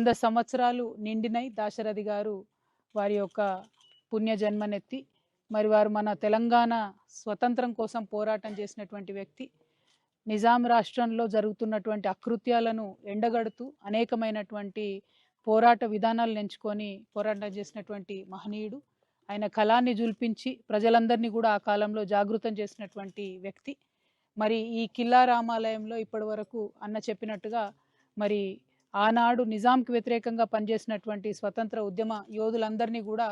100 సంవత్సరాలు నిండినై దాశరథి గారు వారి యొక్క పుణ్య జన్మనెత్తి మరి వారు మన తెలంగాణ స్వతంత్రం కోసం పోరాటం చేసినటువంటి వ్యక్తి. నిజాం రాష్ట్రంలో జరుగుతున్నటువంటి అకృత్యాలను ఎండగడుతూ అనేకమైనటువంటి పోరాట విధానాలను ఎంచుకొని పోరాటం చేసినటువంటి మహనీయుడు. ఆయన కళాన్ని జుల్పించి ప్రజలందరినీ కూడా ఆ కాలంలో జాగృతం చేసినటువంటి వ్యక్తి. మరి ఈ కిల్లా రామాలయంలో ఇప్పటి వరకు అన్న చెప్పినట్టుగా మరి ఆనాడు నిజాంకి వ్యతిరేకంగా పనిచేసినటువంటి స్వతంత్ర ఉద్యమ యోధులందరినీ కూడా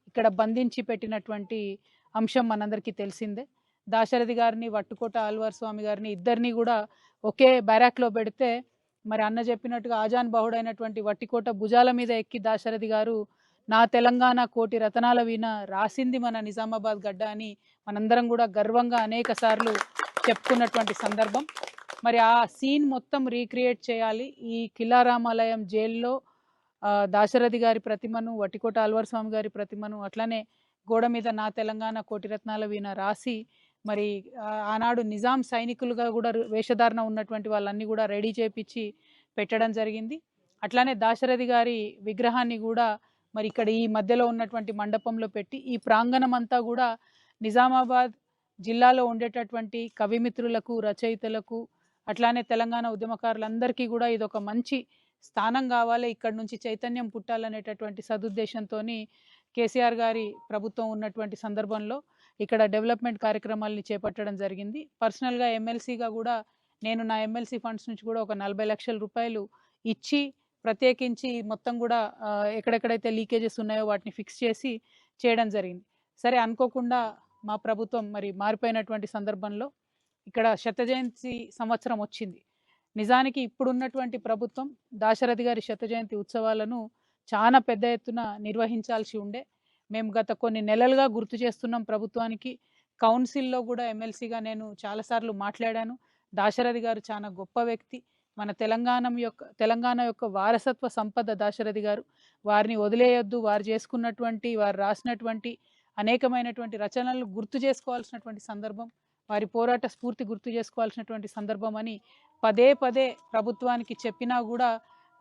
ఇక్కడ బంధించి పెట్టినటువంటి అంశం మనందరికీ తెలిసిందే. దాశరథి గారిని, వట్టుకోట ఆల్వార్ స్వామి గారిని ఇద్దరిని కూడా ఒకే బ్యారాక్లో పెడితే మరి అన్న చెప్పినట్టుగా ఆజాన్ బహుడైనటువంటి వట్టికోట భుజాల మీద ఎక్కి దాశరథి గారు నా తెలంగాణ కోటి రతనాల వీణ రాసింది మన నిజామాబాద్ గడ్డ అని మనందరం కూడా గర్వంగా అనేక సార్లు చెప్పుకున్నటువంటి సందర్భం. మరి ఆ సీన్ మొత్తం రీక్రియేట్ చేయాలి. ఈ కిల్లా రామాలయం జైల్లో దాశరథి గారి ప్రతిమను, వట్టికోట ఆల్వార్ స్వామి గారి ప్రతిమను అట్లనే గోడ మీద నా తెలంగాణ కోటి రత్నాల వీణ రాసి మరి ఆనాడు నిజాం సైనికులుగా కూడా వేషధారణ ఉన్నటువంటి వాళ్ళన్నీ కూడా రెడీ చేపించి పెట్టడం జరిగింది. అట్లానే దాశరథి గారి విగ్రహాన్ని కూడా మరి ఇక్కడ ఈ మధ్యలో ఉన్నటువంటి మండపంలో పెట్టి ఈ ప్రాంగణం అంతా కూడా నిజామాబాద్ జిల్లాలో ఉండేటటువంటి కవిమిత్రులకు, రచయితలకు, అట్లానే తెలంగాణ ఉద్యమకారులందరికీ కూడా ఇది ఒక మంచి స్థానం కావాలి, ఇక్కడ నుంచి చైతన్యం పుట్టాలనేటటువంటి సదుద్దేశంతో కేసీఆర్ గారి ప్రభుత్వం ఉన్నటువంటి సందర్భంలో ఇక్కడ డెవలప్మెంట్ కార్యక్రమాలని చేపట్టడం జరిగింది. పర్సనల్గా ఎమ్మెల్సీగా కూడా నేను నా ఎమ్మెల్సీ ఫండ్స్ నుంచి కూడా ఒక 40 లక్షల రూపాయలు ఇచ్చి ప్రత్యేకించి మొత్తం కూడా ఎక్కడెక్కడైతే లీకేజెస్ ఉన్నాయో వాటిని ఫిక్స్ చేసి చేయడం జరిగింది. సరే, అనుకోకుండా మా ప్రభుత్వం మరి మారిపోయినటువంటి సందర్భంలో ఇక్కడ శత జయంతి సంవత్సరం వచ్చింది. నిజానికి ఇప్పుడున్నటువంటి ప్రభుత్వం దాశరథి గారి శత జయంతి ఉత్సవాలను చాలా పెద్ద ఎత్తున నిర్వహించాల్సి ఉండే. మేము గత కొన్ని నెలలుగా గుర్తు చేస్తున్నాం ప్రభుత్వానికి. కౌన్సిల్లో కూడా ఎమ్మెల్సీగా నేను చాలాసార్లు మాట్లాడాను. దాశరథి గారు చాలా గొప్ప వ్యక్తి, మన తెలంగాణ యొక్క వారసత్వ సంపద దాశరథి గారు. వారిని వదిలేయొద్దు, వారు చేసుకున్నటువంటి, వారు రాసినటువంటి అనేకమైనటువంటి రచనలు గుర్తు చేసుకోవాల్సినటువంటి సందర్భం, వారి పోరాట స్ఫూర్తి గుర్తు చేసుకోవాల్సినటువంటి సందర్భం అని పదే పదే ప్రభుత్వానికి చెప్పినా కూడా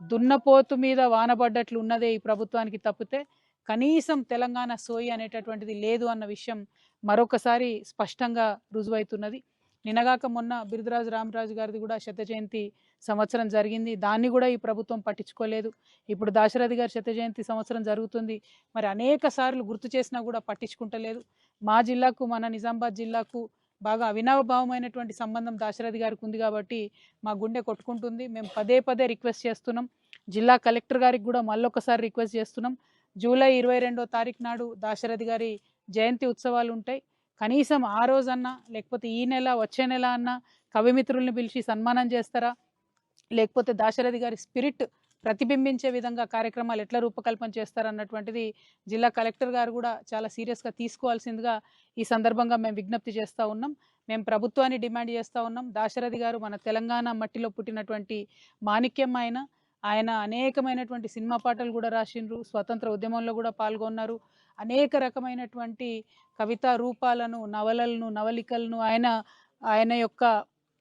దున్నపోతు మీద వానబడ్డట్లు ఉన్నదే ఈ ప్రభుత్వానికి తప్పితే కనీసం తెలంగాణ సోయి అనేటటువంటిది లేదు అన్న విషయం మరొకసారి స్పష్టంగా రుజువైతున్నది. నిన్నగాక మొన్న బిరుదరాజు రామరాజు గారిది కూడా శత జయంతి సంవత్సరం జరిగింది. దాన్ని కూడా ఈ ప్రభుత్వం పట్టించుకోలేదు. ఇప్పుడు దాశరథి గారి శత జయంతి సంవత్సరం జరుగుతుంది. మరి అనేక సార్లు గుర్తు చేసినా కూడా పట్టించుకుంటలేదు. మా జిల్లాకు, మన నిజామాబాద్ జిల్లాకు బాగా అవినాభావమైనటువంటి సంబంధం దాశరథి గారికి ఉంది కాబట్టి మా గుండె కొట్టుకుంటుంది. మేము పదే పదే రిక్వెస్ట్ చేస్తున్నాం. జిల్లా కలెక్టర్ గారికి కూడా మళ్ళొకసారి రిక్వెస్ట్ చేస్తున్నాం. జూలై 22వ తారీఖు నాడు దాశరథి గారి జయంతి ఉత్సవాలు ఉంటాయి. కనీసం ఆ రోజన్నా, లేకపోతే ఈ నెల వచ్చే నెల అన్నా కవిమిత్రుల్ని పిలిచి సన్మానం చేస్తారా, లేకపోతే దాశరథి గారి స్పిరిట్ ప్రతిబింబించే విధంగా కార్యక్రమాలు ఎట్లా రూపకల్పన చేస్తారన్నటువంటిది జిల్లా కలెక్టర్ గారు కూడా చాలా సీరియస్గా తీసుకోవాల్సిందిగా ఈ సందర్భంగా మేము విజ్ఞప్తి చేస్తూ ఉన్నాం. మేము ప్రభుత్వాన్ని డిమాండ్ చేస్తూ ఉన్నాం. దాశరథి గారు మన తెలంగాణ మట్టిలో పుట్టినటువంటి మాణిక్యం. ఆయన అనేకమైనటువంటి సినిమా పాటలు కూడా రాసిండ్రు, స్వతంత్ర ఉద్యమంలో కూడా పాల్గొన్నారు. అనేక రకమైనటువంటి కవితా రూపాలను, నవలలను, నవలికలను ఆయన యొక్క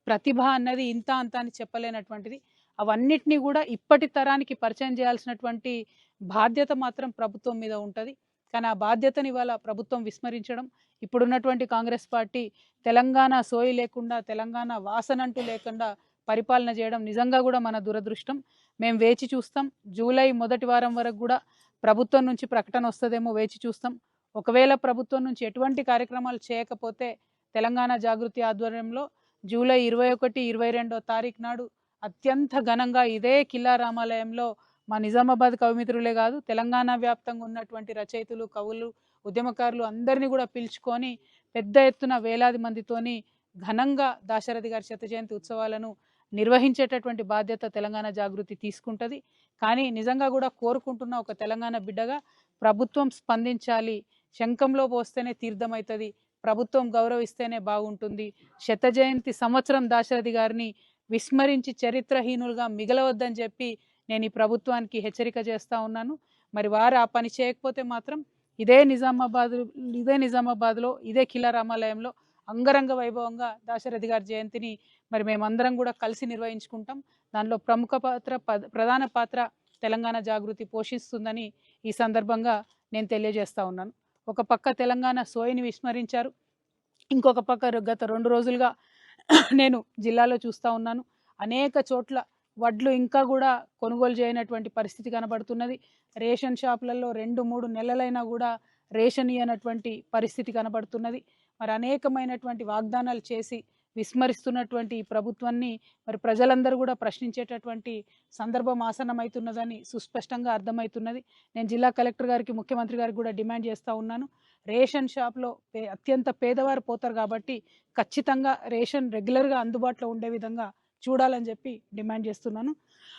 ప్రతిభ అన్నది ఇంత అంత అని చెప్పలేనటువంటిది. అవన్నిటినీ కూడా ఇప్పటి తరానికి పరిచయం చేయాల్సినటువంటి బాధ్యత మాత్రం ప్రభుత్వం మీద ఉంటుంది. కానీ ఆ బాధ్యతని ఇవాళ ప్రభుత్వం విస్మరించడం, ఇప్పుడున్నటువంటి కాంగ్రెస్ పార్టీ తెలంగాణ సోయి లేకుండా, తెలంగాణ వాసనంటూ లేకుండా పరిపాలన చేయడం నిజంగా కూడా మన దురదృష్టం. మేము వేచి చూస్తాం. జూలై మొదటి వారం వరకు కూడా ప్రభుత్వం నుంచి ప్రకటన వస్తుందేమో వేచి చూస్తాం. ఒకవేళ ప్రభుత్వం నుంచి ఎటువంటి కార్యక్రమాలు చేయకపోతే తెలంగాణ జాగృతి ఆధ్వర్యంలో జూలై 21, 22వ తారీఖు నాడు అత్యంత ఘనంగా ఇదే కిల్లా రామాలయంలో మా నిజామాబాద్ కవిమిత్రులే కాదు, తెలంగాణ వ్యాప్తంగా ఉన్నటువంటి రచయితలు, కవులు, ఉద్యమకారులు అందరినీ కూడా పిలుచుకొని పెద్ద ఎత్తున వేలాది మందితోని ఘనంగా దాశరథి గారి శత జయంతి ఉత్సవాలను నిర్వహించేటటువంటి బాధ్యత తెలంగాణ జాగృతి తీసుకుంటుంది. కానీ నిజంగా కూడా కోరుకుంటున్న ఒక తెలంగాణ బిడ్డగా ప్రభుత్వం స్పందించాలి. శంఖంలో పోస్తేనే తీర్థమవుతుంది, ప్రభుత్వం గౌరవిస్తేనే బాగుంటుంది. శత జయంతి సంవత్సరం దాశరథి గారిని విస్మరించి చరిత్రహీనులుగా మిగలవద్దని చెప్పి నేను ఈ ప్రభుత్వానికి హెచ్చరిక చేస్తూ ఉన్నాను. మరి వారు ఆ పని చేయకపోతే మాత్రం ఇదే నిజామాబాద్లో ఇదే కిల్లా రామాలయంలో అంగరంగ వైభవంగా దాశరథి గారి జయంతిని మరి మేమందరం కూడా కలిసి నిర్వహించుకుంటాం. దానిలో ప్రధాన పాత్ర తెలంగాణ జాగృతి పోషిస్తుందని ఈ సందర్భంగా నేను తెలియజేస్తా ఉన్నాను. ఒక పక్క తెలంగాణ సోయిని విస్మరించారు, ఇంకొక పక్క గత 2 రోజులుగా నేను జిల్లాలో చూస్తూ ఉన్నాను, అనేక చోట్ల వడ్లు ఇంకా కూడా కొనుగోలు చేయనటువంటి పరిస్థితి కనబడుతున్నది. రేషన్ షాపులలో 2-3 నెలలైనా కూడా రేషన్ ఇయ్యనటువంటి పరిస్థితి కనబడుతున్నది. మరి అనేకమైనటువంటి వాగ్దానాలు చేసి విస్మరిస్తున్నటువంటి ఈ ప్రభుత్వాన్ని మరి ప్రజలందరూ కూడా ప్రశ్నించేటటువంటి సందర్భం ఆసన్నమవుతున్నదని సుస్పష్టంగా అర్థమవుతున్నది. నేను జిల్లా కలెక్టర్ గారికి, ముఖ్యమంత్రి గారికి కూడా డిమాండ్ చేస్తూ ఉన్నాను. రేషన్ షాప్లో అత్యంత పేదవారు పోతారు కాబట్టి ఖచ్చితంగా రేషన్ రెగ్యులర్గా అందుబాటులో ఉండే విధంగా చూడాలని చెప్పి డిమాండ్ చేస్తున్నాను.